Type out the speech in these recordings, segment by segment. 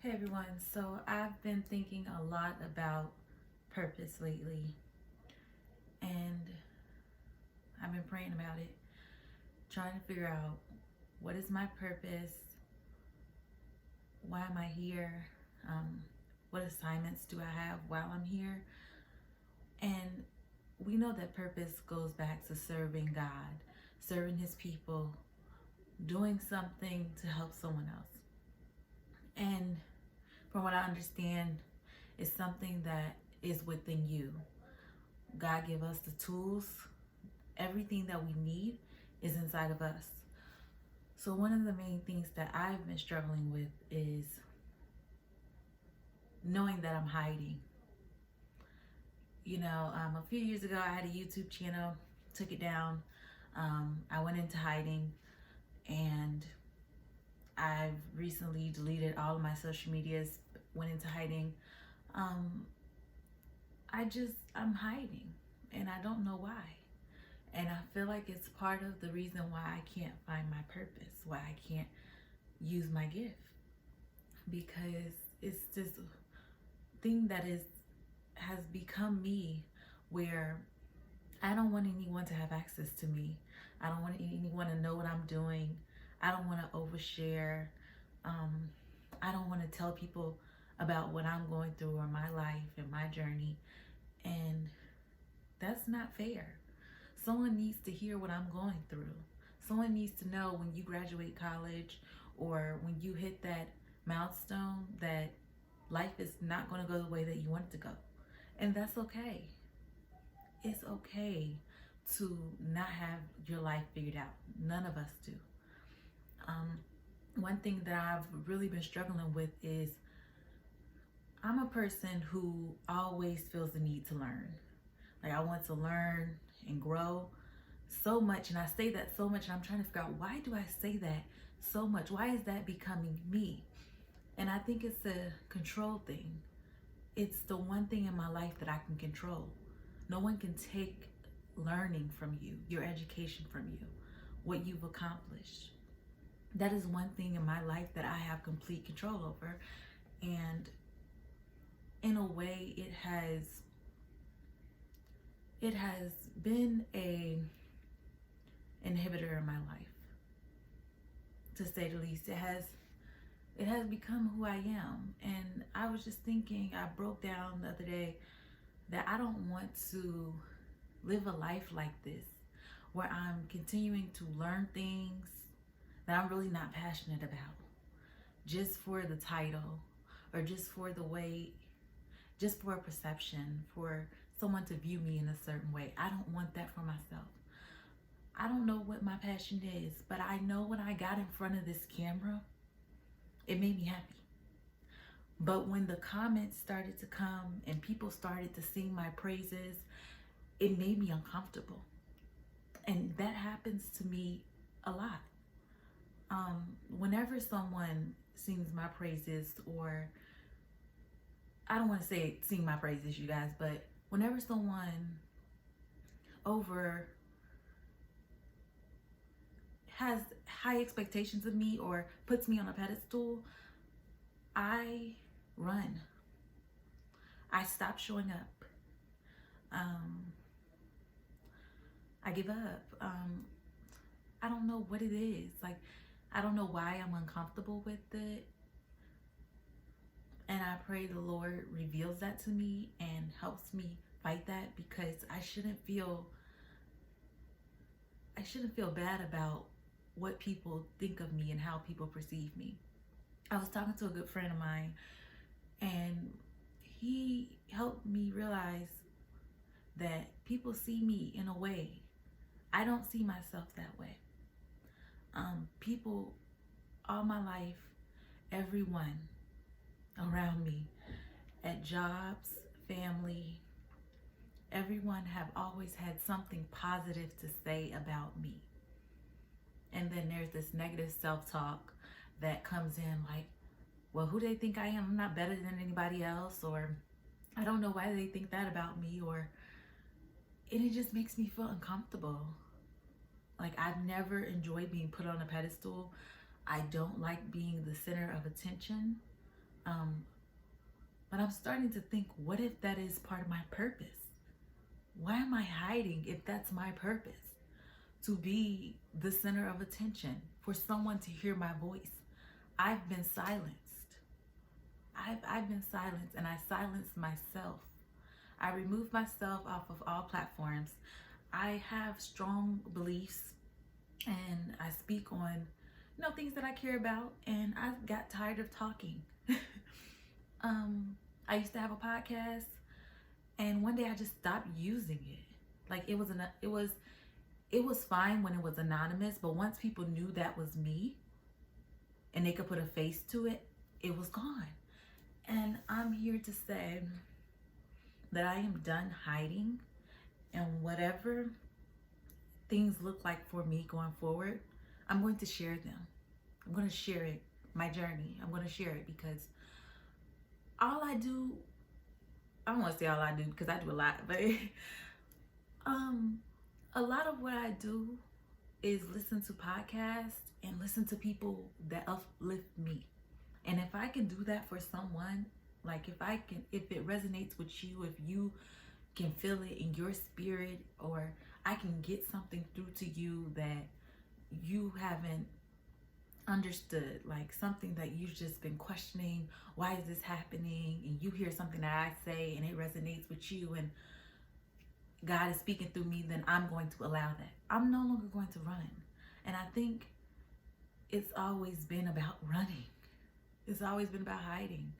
Hey everyone, so I've been thinking a lot about purpose lately, and I've been praying about it, trying to figure out what is my purpose, why am I here, um, what assignments do I have while I'm here. And we know that purpose goes back to serving God, serving His people, doing something to help someone else. And from what I understand, it's something that is within you. God give us the tools. Everything that we need is inside of us. So one of the main things that I've been struggling with is knowing that I'm hiding. A few years ago, I had a YouTube channel, took it down. I went into hiding, and I've recently deleted all of my social medias, went into hiding. Um, I'm hiding, and I don't know why. And I feel like it's part of the reason why I can't find my purpose, why I can't use my gift, because it's this thing that has become me, where I don't want anyone to have access to me. I don't want anyone to know what I'm doing. I don't want to overshare. Um, I don't want to tell people about what I'm going through or my life and my journey. And that's not fair. Someone needs to hear what I'm going through. Someone needs to know when you graduate college or when you hit that milestone that life is not going to go the way that you want it to go. And that's okay. It's okay to not have your life figured out. None of us do. Um, One thing that I've really been struggling with is I'm a person who always feels the need to learn. Like, I want to learn and grow so much, and I say that so much, and I'm trying to figure out, why do I say that so much? Why is that becoming me? And I think it's a control thing. It's the one thing in my life that I can control. No one can take learning from you, your education from you, what you've accomplished. That is one thing in my life that I have complete control over. And in a way, it has been a inhibitor in my life, to say the least. It has become who I am. And I was just thinking, I broke down the other day that I don't want to live a life like this, where I'm continuing to learn things that I'm really not passionate about, just for the title, or just for the way, just for a perception, for someone to view me in a certain way. I don't want that for myself. I don't know what my passion is, but I know when I got in front of this camera, it made me happy. But when the comments started to come and people started to sing my praises, it made me uncomfortable. And that happens to me a lot. Whenever someone sings my praises, or I don't want to say sing my praises, you guys, but whenever someone over has high expectations of me or puts me on a pedestal, I run. I stop showing up. Um, I give up. I don't know what it is. Like, I don't know why I'm uncomfortable with it. And I pray the Lord reveals that to me and helps me fight that, because I shouldn't feel bad about what people think of me and how people perceive me. I was talking to a good friend of mine, and he helped me realize that people see me in a way. I don't see myself that way. People all my life, everyone around me, at jobs, family, everyone have always had something positive to say about me. And then there's this negative self-talk that comes in, like, well, who do they think I am? I'm not better than anybody else, or I don't know why they think that about me, and it just makes me feel uncomfortable. Like, I've never enjoyed being put on a pedestal. I don't like being the center of attention. Um, but I'm starting to think, what if that is part of my purpose? Why am I hiding if that's my purpose? To be the center of attention, for someone to hear my voice. I've been silenced. I've been silenced, and I silenced myself. I removed myself off of all platforms. I have strong beliefs, and I speak on, things that I care about, and I got tired of talking. I used to have a podcast, and one day I just stopped using it. Like it was fine when it was anonymous, but once people knew that was me and they could put a face to it, it was gone. And I'm here to say that I am done hiding, and whatever things look like for me going forward, I'm going to share them. I'm going to share it, my journey. I'm going to share it because all I do, I don't want to say all I do because I do a lot, but a lot of what I do is listen to podcasts and listen to people that uplift me. And if I can do that for someone, like if it resonates with you, if you can feel it in your spirit, or I can get something through to you that you haven't understood, like something that you've just been questioning, why is this happening? And you hear something that I say and it resonates with you, and God is speaking through me, then I'm going to allow that. I'm no longer going to run. And I think it's always been about running. It's always been about hiding.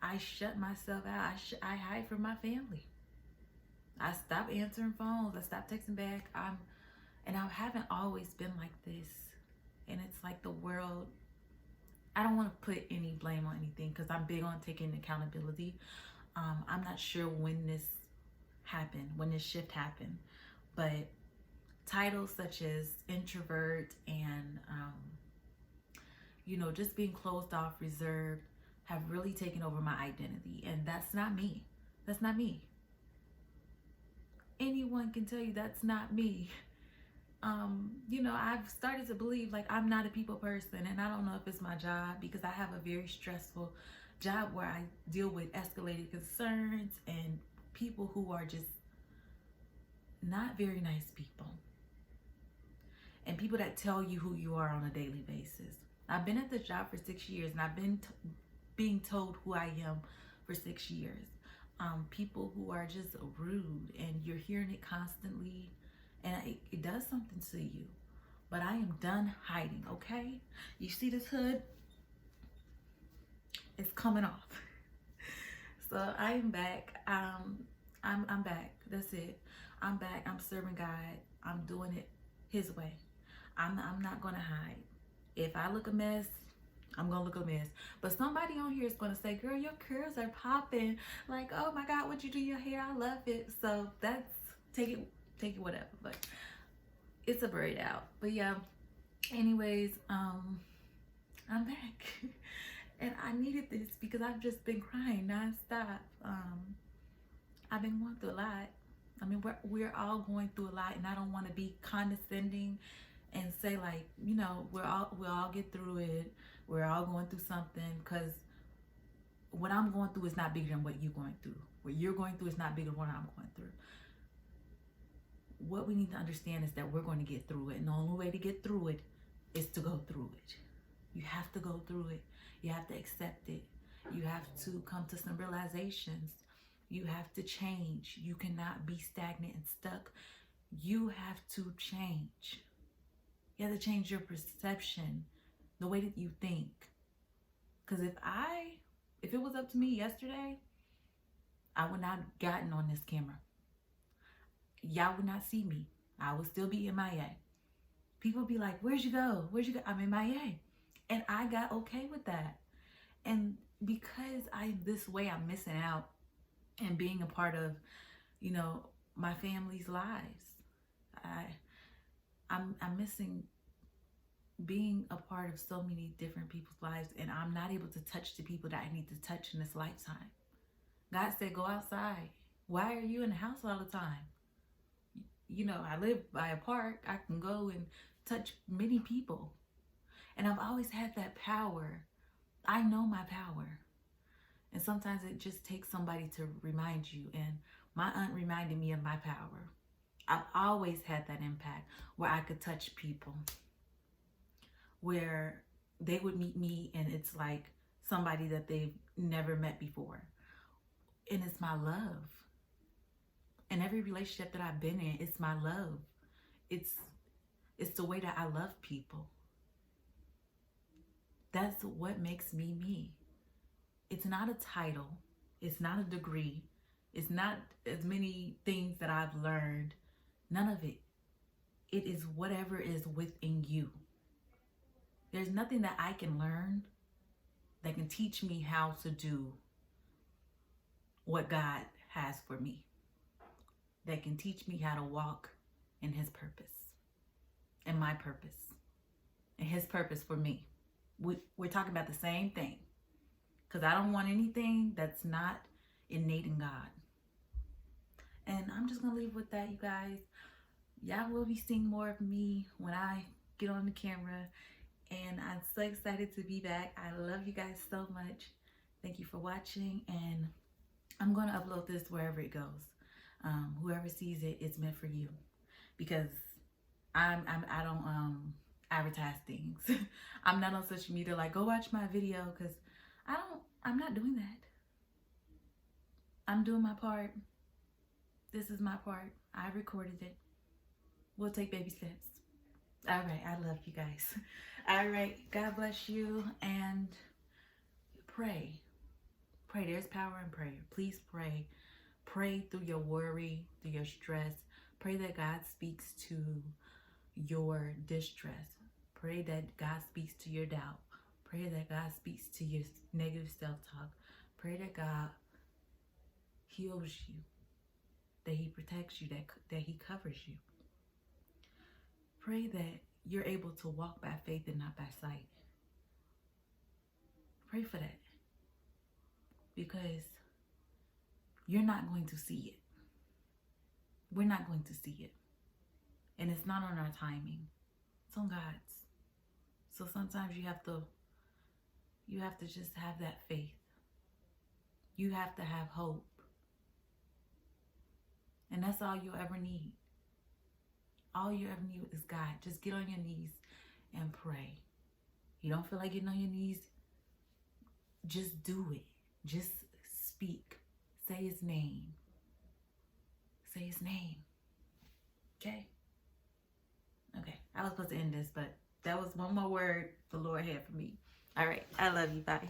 I shut myself out. I hide from my family. I stop answering phones. I stop texting back. And I haven't always been like this. And it's like the world, I don't want to put any blame on anything because I'm big on taking accountability. I'm not sure when this happened, when this shift happened, but titles such as introvert and just being closed off, reserved, have really taken over my identity, and that's not me. That's not me. Anyone can tell you that's not me. I've started to believe like I'm not a people person, and I don't know if it's my job because I have a very stressful job where I deal with escalated concerns and people who are just not very nice people, and people that tell you who you are on a daily basis. I've been at this job for 6 years, and I've been being told who I am for 6 years. People who are just rude, and you're hearing it constantly, and it does something to you. But I am done hiding, okay? You see this hood? It's coming off. So I am back. I'm back. That's it. I'm back. I'm serving God. I'm doing it His way. I'm not gonna hide. If I look a mess, I'm gonna look a mess. But somebody on here is gonna say, "Girl, your curls are popping. Like, oh my God, what'd you do your hair? I love it." So that's take it whatever. But it's a braid out. But yeah. Anyways, I'm back. And I needed this because I've just been crying nonstop. I've been going through a lot. I mean, we're all going through a lot, and I don't want to be condescending and say like, we'll all get through it. We're all going through something, because what I'm going through is not bigger than what you're going through. What you're going through is not bigger than what I'm going through. What we need to understand is that we're going to get through it, and the only way to get through it is to go through it. You have to go through it. You have to accept it. You have to come to some realizations. You have to change. You cannot be stagnant and stuck. You have to change. You have to change your perception, the way that you think. Because if it was up to me yesterday, I would not have gotten on this camera. Y'all would not see me. I would still be MIA. People would be like, "Where'd you go? Where'd you go?" I'm MIA. And I got okay with that. And because I'm this way, I'm missing out and being a part of, my family's lives. I'm missing being a part of so many different people's lives, and I'm not able to touch the people that I need to touch in this lifetime. God said, go outside. Why are you in the house all the time? I live by a park. I can go and touch many people. And I've always had that power. I know my power. And sometimes it just takes somebody to remind you. And my aunt reminded me of my power. I've always had that impact where I could touch people, where they would meet me and it's like somebody that they've never met before. And it's my love. In every relationship that I've been in, it's my love. It's the way that I love people. That's what makes me me. It's not a title. It's not a degree. It's not as many things that I've learned. None of it. It is whatever is within you. There's nothing that I can learn that can teach me how to do what God has for me. That can teach me how to walk in His purpose and my purpose and His purpose for me. We're talking about the same thing, because I don't want anything that's not innate in God. And I'm just going to leave with that, you guys. Y'all will be seeing more of me when I get on the camera. And I'm so excited to be back. I love you guys so much. Thank you for watching. And I'm going to upload this wherever it goes. Whoever sees it, it's meant for you. Because I don't advertise things. I'm not on social media like, go watch my video, because I'm not doing that. I'm doing my part. This is my part. I recorded it. We'll take baby steps. All right. I love you guys. All right. God bless you. And pray. Pray. There's power in prayer. Please pray. Pray through your worry, through your stress. Pray that God speaks to your distress. Pray that God speaks to your doubt. Pray that God speaks to your negative self-talk. Pray that God heals you, that He protects you, that He covers you. Pray that you're able to walk by faith and not by sight. Pray for that, because you're not going to see it. We're not going to see it. And it's not on our timing. It's on God's. So sometimes you have to just have that faith. You have to have hope. And that's all you'll ever need. All you ever need is God. Just get on your knees and pray. You don't feel like getting on your knees? Just do it. Just speak. Say His name. Say His name. Okay? Okay. I was supposed to end this, but that was one more word the Lord had for me. All right. I love you. Bye.